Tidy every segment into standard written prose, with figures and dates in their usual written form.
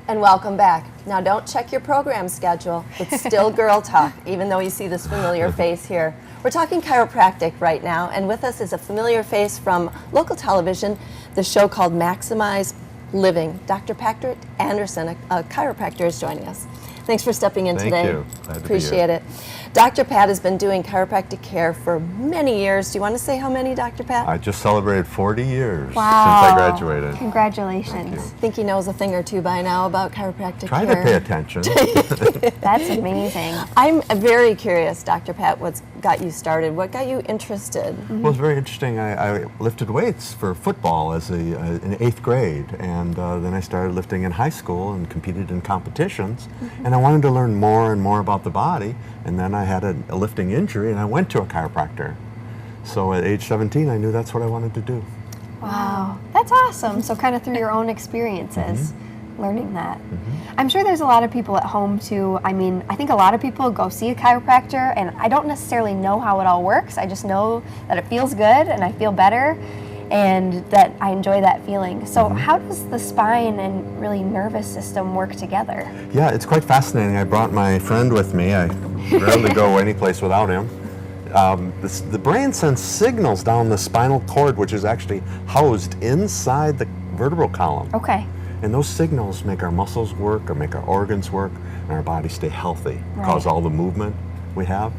And welcome back. Now don't check your program schedule. It's still Girl Talk, even though you see this familiar face here. We're talking chiropractic right now, and with us is a familiar face from local television, the show called Maximize Living. Dr. Patrick Anderson, a chiropractor, is joining us. Thanks for stepping in today. Thank you. Glad to Appreciate be here. it. Dr. Pat has been doing chiropractic care for many years. Do you want to say how many, Dr. Pat? I just celebrated 40 years since Wow. I graduated. Congratulations. I think he knows a thing or two by now about chiropractic Try care. to pay attention. That's amazing. I'm very curious, Dr. Pat, what's got you started? What got you interested? Well, it's very interesting. I lifted weights for football as in 8th grade, and then I started lifting in high school and competed in competitions. And I wanted to learn more and more about the body. And then I had a lifting injury, and I went to a chiropractor. So at age 17, I knew that's what I wanted to do. Wow, that's awesome. So kind of through your own experiences, learning that. I'm sure there's a lot of people at home too. I mean, I think a lot of people go see a chiropractor, and I don't necessarily know how it all works. I just know that it feels good and I feel better and that I enjoy that feeling. So how does the spine and really nervous system work together? Yeah, it's quite fascinating. I brought my friend with me. I rarely go any place without him. The brain sends signals down the spinal cord, which is actually housed inside the vertebral column. Okay. And those signals make our muscles work, or make our organs work, and our body stay healthy, cause all the movement we have.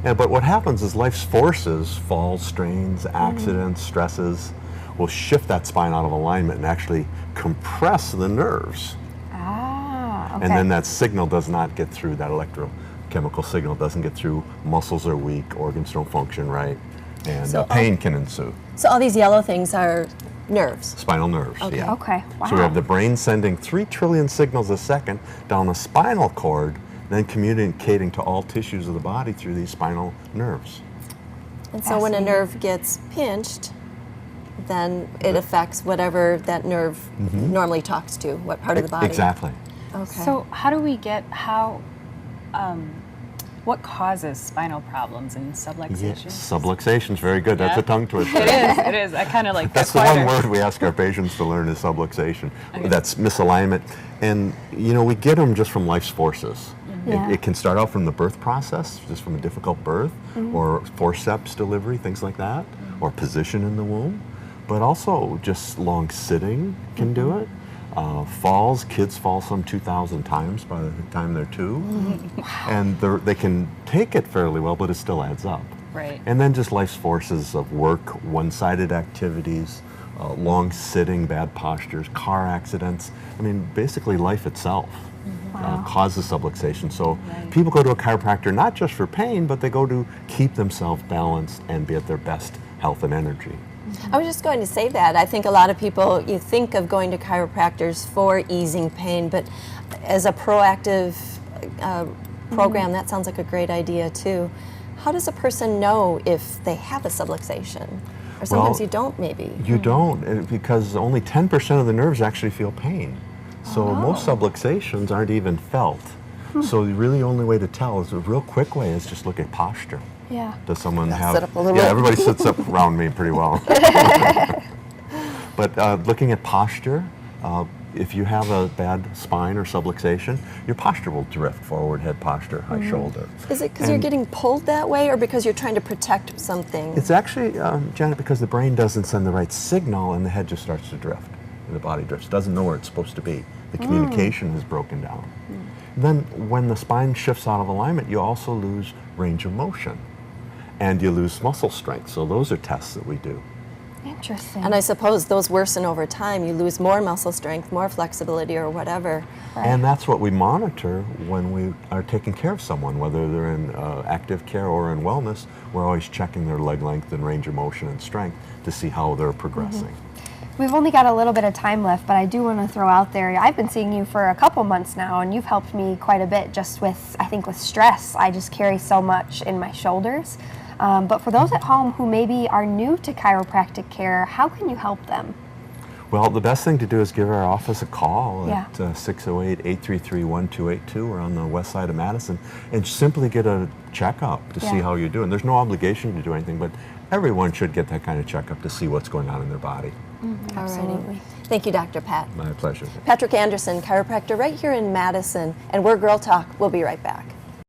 But what happens is life's forces, falls, strains, accidents, stresses, will shift that spine out of alignment and actually compress the nerves. Ah, okay. And then that signal does not get through, that electrochemical signal doesn't get through, muscles are weak, organs don't function right, and So, pain can ensue. So all these yellow things are nerves. Spinal nerves, Okay. yeah. Okay, wow. So we have the brain sending 3 trillion signals a second down the spinal cord, then communicating to all tissues of the body through these spinal nerves. And so when a nerve gets pinched, then it affects whatever that nerve normally talks to, what part of the body. Exactly. Okay. So how do we get, what causes spinal problems and subluxation? Subluxation's very good. That's Yeah. a tongue twister. It is. I kind of like That's that the one quieter. word we ask our patients to learn is subluxation. Okay. That's misalignment. And, you know, we get them just from life's forces. Yeah. It can start out from the birth process, just from a difficult birth, or forceps delivery, things like that, or position in the womb. But also just long sitting can do it. Falls, kids fall some 2,000 times by the time they're 2. And they can take it fairly well, but it still adds up. Right. And then just life's forces of work, one-sided activities, long sitting, bad postures, car accidents. I mean, basically life itself causes subluxation. So people go to a chiropractor not just for pain, but they go to keep themselves balanced and be at their best health and energy. I was just going to say that. I think a lot of people, you think of going to chiropractors for easing pain, but as a proactive program, that sounds like a great idea too. How does a person know if they have a subluxation? Or sometimes you don't, maybe. You don't, because only 10% of the nerves actually feel pain. So most subluxations aren't even felt. So the really only way to tell is a real quick way is just look at posture. Yeah. Does someone Sit have? up a little Yeah, bit. everybody sits up around me pretty well. But looking at posture, if you have a bad spine or subluxation, your posture will drift, forward head posture, high shoulder. Is it because you're getting pulled that way or because you're trying to protect something? It's actually, Janet, because the brain doesn't send the right signal and the head just starts to drift. And the body drifts, doesn't know where it's supposed to be. The communication is broken down. Then when the spine shifts out of alignment, you also lose range of motion. And you lose muscle strength. So those are tests that we do. Interesting. And I suppose those worsen over time. You lose more muscle strength, more flexibility or whatever. And that's what we monitor when we are taking care of someone, whether they're in active care or in wellness. We're always checking their leg length and range of motion and strength to see how they're progressing. We've only got a little bit of time left, but I do want to throw out there, I've been seeing you for a couple months now, and you've helped me quite a bit just with, I think with stress. I just carry so much in my shoulders. But for those at home who maybe are new to chiropractic care, how can you help them? Well, the best thing to do is give our office a call Yeah. at 608-833-1282. We're on the west side of Madison, and simply get a checkup to see how you're doing. There's no obligation to do anything, but everyone should get that kind of checkup to see what's going on in their body. Absolutely. Thank you, Dr. Pat. My pleasure. Patrick Anderson, chiropractor right here in Madison, and we're Girl Talk. We'll be right back.